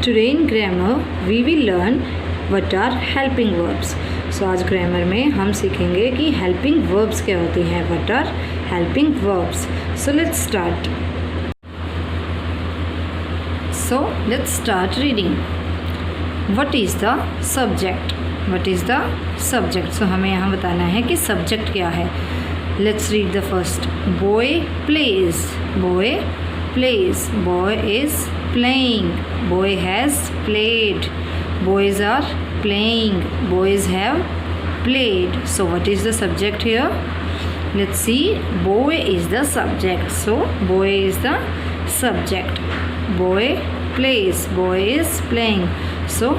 Today in grammar we will learn what are helping verbs. So आज grammar में हम सीखेंगे कि helping verbs क्या होती हैं. What are helping verbs? So let's start. So let's start reading. What is the subject? What is the subject? So हमें यहाँ बताना है कि subject क्या है. Let's read the first. Boy plays. Boy plays. Boy is playing. Boy has played. Boys are playing. Boys have played. So what is the subject here? Let's see. Boy is the subject. So boy is the subject. Boy plays. Boy is playing. So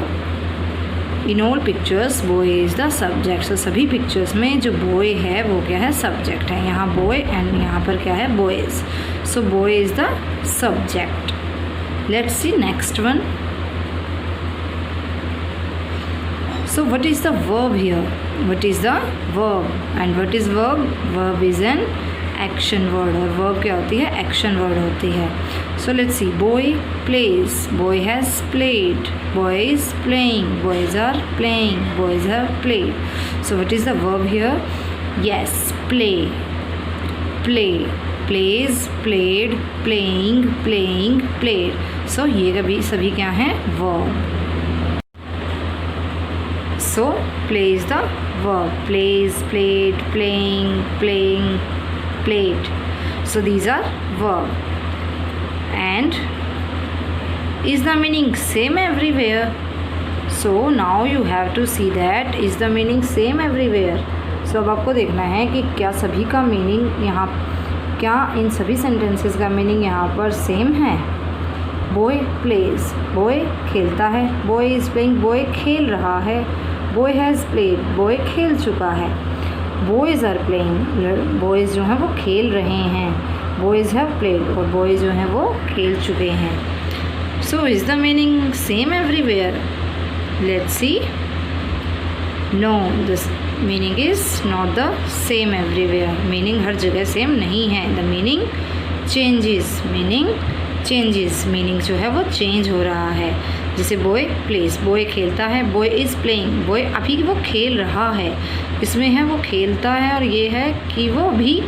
in all pictures boy is the subject. So सभी pictures में जो boy है वो क्या है, subject है. यहाँ boy and यहाँ पर क्या है, boys. So boy is the subject. Let's see next one. So what is the verb here? What is the verb? And what is verb? Verb is an action word. और verb क्या होती है? Action word होती है. So let's see. Boy plays. Boy has played. Boy is playing. Boys are playing. Boys have played. So what is the verb here? Yes, play. Play. Plays, played, playing, playing, played. So ये कभी सभी क्या हैं? Verb. So play is the verb. Plays, played, playing, playing, played. So these are verb. And is the meaning same everywhere? So now you have to see that is the meaning same everywhere. So अब आपको देखना है कि क्या सभी का meaning यहाँ, क्या इन सभी सेंटेंसेस का मीनिंग यहाँ पर सेम है. बॉय प्लेज, बॉय खेलता है. बॉय इज़ प्लेइंग, बॉय खेल रहा है. बॉय हैज़ प्लेड, बॉय खेल चुका है. बॉयज़ आर प्लेइंग, बॉयज़ जो हैं वो खेल रहे हैं. बॉयज़ हैव प्लेड, और बॉयज़ जो हैं वो खेल चुके हैं. So is the meaning same everywhere? Let's see. No, this meaning is not the same everywhere. Meaning हर जगह सेम नहीं है. The meaning changes. Meaning changes. Meaning जो है वो चेंज हो रहा है. जैसे बॉय प्लेस, बॉय खेलता है. बॉय इज़ प्लेइंग, बॉय अभी वो खेल रहा है. इसमें है वो खेलता है, और ये है कि वो भी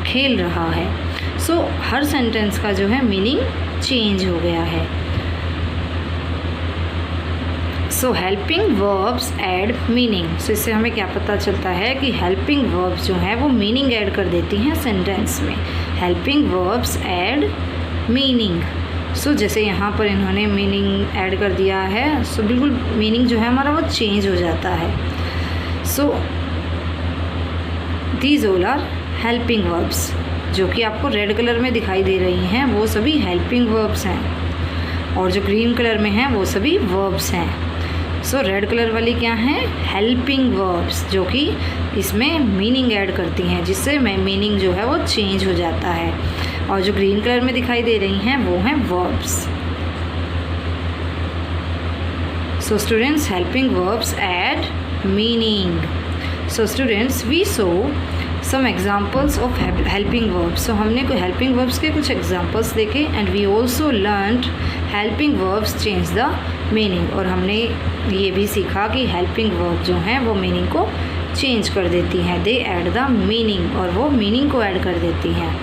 खेल रहा है. सो हर सेंटेंस का जो है मीनिंग चेंज हो गया है. सो हेल्पिंग वर्ब्स ऐड मीनिंग. सो इससे हमें क्या पता चलता है कि हेल्पिंग वर्ब्स जो हैं वो मीनिंग ऐड कर देती हैं सेंटेंस में. Helping verbs add meaning. So जैसे यहाँ पर इन्होंने मीनिंग ऐड कर दिया है, सो बिल्कुल मीनिंग जो है हमारा वो चेंज हो जाता है. So these all are helping verbs. जो कि आपको रेड कलर में दिखाई दे रही हैं वो सभी हेल्पिंग वर्ब्स हैं, और जो ग्रीन कलर में हैं वो सभी वर्ब्स हैं. सो रेड कलर वाली क्या हैं? हेल्पिंग वर्ब्स, जो कि इसमें मीनिंग ऐड करती हैं, जिससे मीनिंग जो है वो चेंज हो जाता है. और जो ग्रीन कलर में दिखाई दे रही हैं वो हैं verbs. So students, helping verbs add meaning. So students, we saw some examples of helping verbs. So हमने कोई हेल्पिंग वर्ब्स के कुछ एग्जाम्पल्स देखे. And we also learned helping verbs change the meaning. और हमने ये भी सीखा कि हेल्पिंग वर्ब जो हैं वो मीनिंग को चेंज कर देती हैं. दे ऐड द मीनिंग, और वो मीनिंग को ऐड कर देती हैं.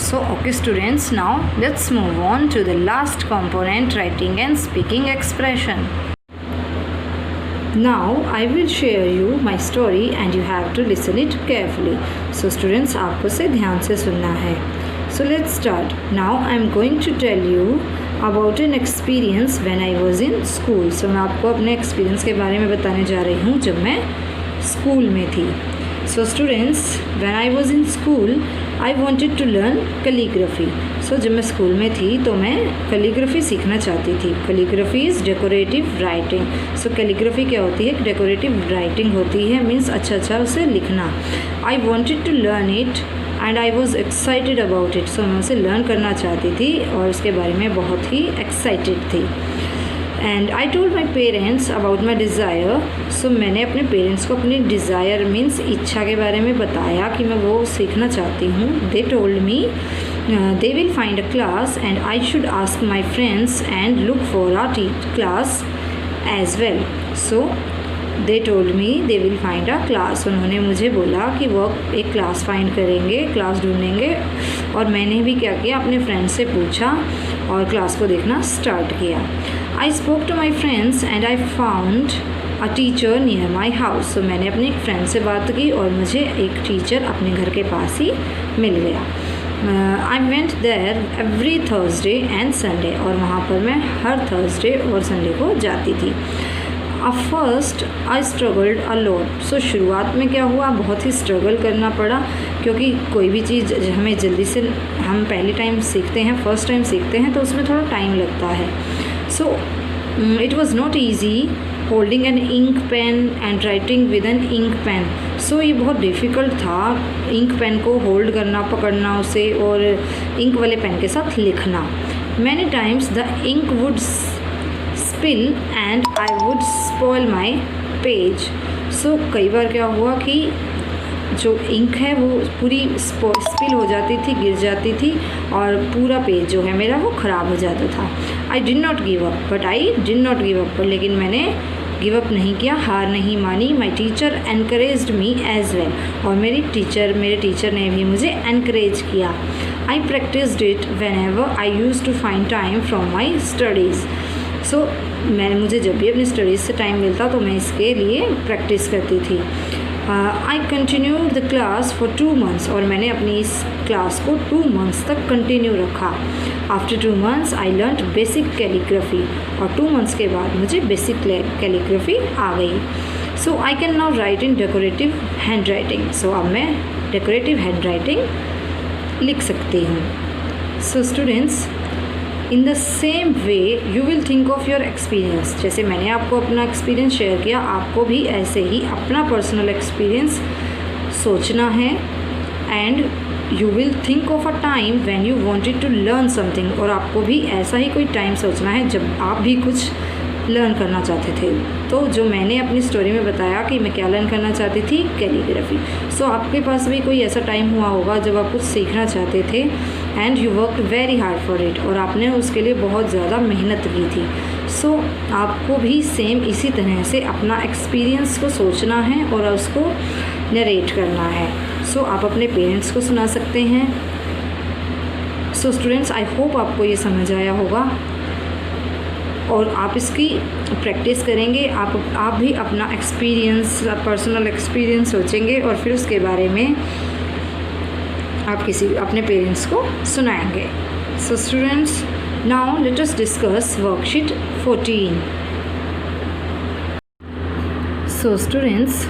So okay students, now let's move on to the last component, writing and speaking expression. Now I will share you my story and you have to listen it carefully. So students, आपको से ध्यान से सुनना है. So let's start. Now I am going to tell you about an experience when I was in school. So मैं आपको अपने experience के बारे में बताने जा रही हूँ जब मैं स्कूल में थी. So students, when I was in school, I wanted to learn calligraphy. So जब मैं स्कूल में थी तो मैं calligraphy सीखना चाहती थी. Calligraphy is decorative writing. So calligraphy क्या होती है? decorative writing होती है, means अच्छा उसे लिखना. I wanted to learn it and I was excited about it. So मैं उसे learn करना चाहती थी और उसके बारे में बहुत ही excited थी. And I told my parents about my desire. So मैंने अपने पेरेंट्स को अपनी डिज़ायर मीन्स इच्छा के बारे में बताया कि मैं वो सीखना चाहती हूँ. They told me they will find a class and I should ask my friends and look for a class as well. So they told me they will find a class. उन्होंने मुझे बोला कि वो एक क्लास फाइंड करेंगे, class ढूंढेंगे, और मैंने भी क्या किया, अपने फ्रेंड से पूछा और क्लास को देखना स्टार्ट किया. I spoke to my friends and I found a teacher near my house. So मैंने अपने एक फ्रेंड से बात की और मुझे एक टीचर अपने घर के पास ही मिल गया. I went there every Thursday and Sunday. और वहाँ पर मैं हर थर्सडे और संडे को जाती थी. First I struggled a lot. So शुरुआत में क्या हुआ, बहुत ही स्ट्रगल करना पड़ा, क्योंकि कोई भी चीज़ हमें जल्दी से हम पहली टाइम सीखते हैं, फर्स्ट टाइम सीखते हैं, तो उसमें थोड़ा टाइम लगता है. So it was not easy holding an ink pen and writing with an ink pen. So ये बहुत डिफ़िकल्ट था, इंक पेन को होल्ड करना, पकड़ना उसे, और इंक वाले पेन के साथ लिखना. Many times the ink would spill and I would spoil my page. So कई बार क्या हुआ कि जो इंक है वो पूरी स्पिल हो जाती थी, गिर जाती थी, और पूरा पेज जो है मेरा वो ख़राब हो जाता था. I did not give up, लेकिन मैंने गिव अप नहीं किया, हार नहीं मानी. My teacher encouraged me as well. और मेरे टीचर ने भी मुझे एनकरेज किया. I practised it whenever I use to find time from my studies. So मुझे जब भी अपनी स्टडीज़ से टाइम मिलता तो मैं इसके लिए प्रैक्टिस करती थी. I continued the class for 2 months. और मैंने अपनी इस क्लास को 2 months तक कंटिन्यू रखा. After 2 months I learned basic calligraphy. और 2 months के बाद मुझे बेसिक कैलीग्राफी आ गई. So I can now write in decorative handwriting. So अब मैं डेकोरेटिव हैंड राइटिंग लिख सकती हूँ. So students, in the same way you will think of your experience. जैसे मैंने आपको अपना एक्सपीरियंस शेयर किया, आपको भी ऐसे ही अपना पर्सनल एक्सपीरियंस सोचना है. And you will think of a time when you wanted to learn something. और आपको भी ऐसा ही कोई टाइम सोचना है जब आप भी कुछ लर्न करना चाहते थे. तो जो मैंने अपनी स्टोरी में बताया कि मैं क्या लर्न करना चाहती थी, कैलीग्राफी. सो आपके पास भी कोई ऐसा टाइम हुआ होगा जब आप कुछ सीखना चाहते थे and you work very hard for it, और आपने उसके लिए बहुत ज़्यादा मेहनत की थी. सो आपको भी सेम इसी तरह से अपना एक्सपीरियंस को सोचना है और उसको नरेट करना है. सो आप अपने पेरेंट्स को सुना सकते हैं. सो स्टूडेंट्स, आई होप आपको ये समझ आया होगा और आप इसकी प्रैक्टिस करेंगे. आप भी अपना एक्सपीरियंस, पर्सनल एक्सपीरियंस सोचेंगे और फिर उसके बारे में आप अपने पेरेंट्स को सुनाएंगे. So students, now let us discuss worksheet 14. So students,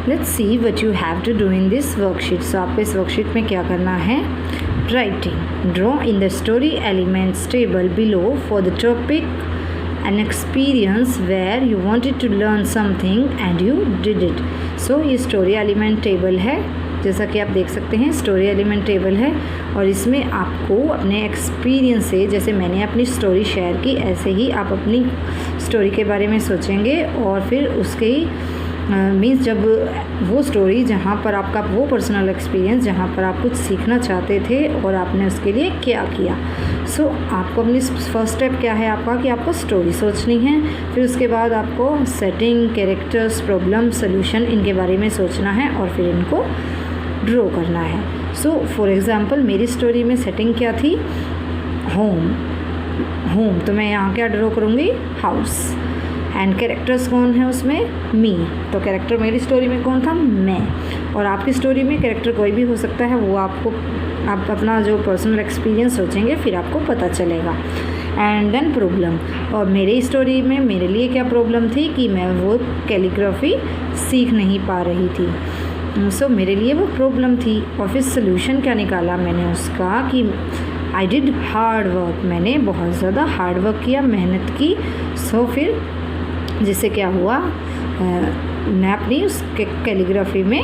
let's see what you have to do in this worksheet. So आपको इस वर्कशीट में क्या करना है? Writing. Draw in the story elements table below for the topic an experience where you wanted to learn something and you did it. So ये story element table है, जैसा कि आप देख सकते हैं story element table है, और इसमें आपको अपने एक्सपीरियंस से, जैसे मैंने अपनी स्टोरी शेयर की, ऐसे ही आप अपनी स्टोरी के बारे में सोचेंगे और फिर उसके मीन्स जब वो स्टोरी जहाँ पर आपका वो पर्सनल एक्सपीरियंस जहाँ पर आप कुछ सीखना चाहते थे और आपने उसके लिए क्या किया. सो आपको अपनी फर्स्ट स्टेप क्या है आपका, कि आपको स्टोरी सोचनी है. फिर उसके बाद आपको सेटिंग, कैरेक्टर्स, प्रॉब्लम, सोल्यूशन, इनके बारे में सोचना है और फिर इनको ड्रॉ करना है. सो फॉर एग्ज़ाम्पल मेरी स्टोरी में सेटिंग क्या थी? होम. तो मैं यहाँ क्या ड्रॉ करूँगी? हाउस. एंड कैरेक्टर्स कौन है उसमें? मी. तो कैरेक्टर मेरी स्टोरी में कौन था? मैं. और आपकी स्टोरी में कैरेक्टर कोई भी हो सकता है, वो आप अपना जो पर्सनल एक्सपीरियंस सोचेंगे फिर आपको पता चलेगा. And then problem. और मेरी स्टोरी में मेरे लिए क्या प्रॉब्लम थी कि मैं वो कैलीग्राफी सीख नहीं पा रही थी. सो मेरे लिए वो प्रॉब्लम थी. और फिर सोल्यूशन क्या निकाला मैंने उसका, कि आई डिड हार्ड वर्क. मैंने बहुत ज़्यादा हार्ड वर्क किया, मेहनत की. सो फिर जिससे क्या हुआ, मैं अपनी उस कैलीग्राफी में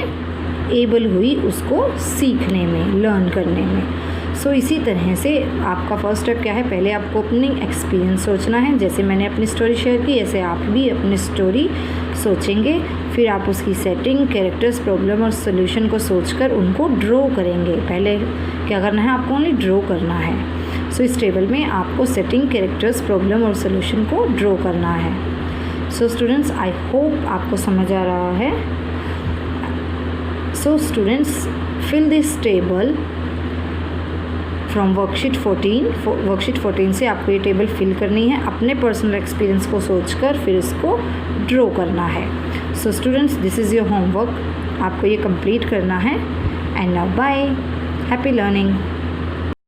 एबल हुई उसको सीखने में, लर्न करने में. सो इसी तरह से आपका फर्स्ट स्टेप क्या है? पहले आपको अपनी एक्सपीरियंस सोचना है. जैसे मैंने अपनी स्टोरी शेयर की, ऐसे आप भी अपनी स्टोरी सोचेंगे, फिर आप उसकी सेटिंग, कैरेक्टर्स, प्रॉब्लम और सोल्यूशन को सोचकर उनको ड्रॉ करेंगे। पहले क्या करना है, आपको ओनली ड्रॉ करना है। सो इस टेबल में आपको सेटिंग, कैरेक्टर्स, प्रॉब्लम और सोल्यूशन को ड्रॉ करना है। सो स्टूडेंट्स, आई होप आपको समझ आ रहा है। So students, fill this table from worksheet 14। Worksheet 14 से आपको ये टेबल फिल करनी है, अपने पर्सनल एक्सपीरियंस को सोचकर फिर इसको ड्रॉ करना है। So students, this is your homework, आपको ये कंप्लीट करना है। And now bye, happy learning.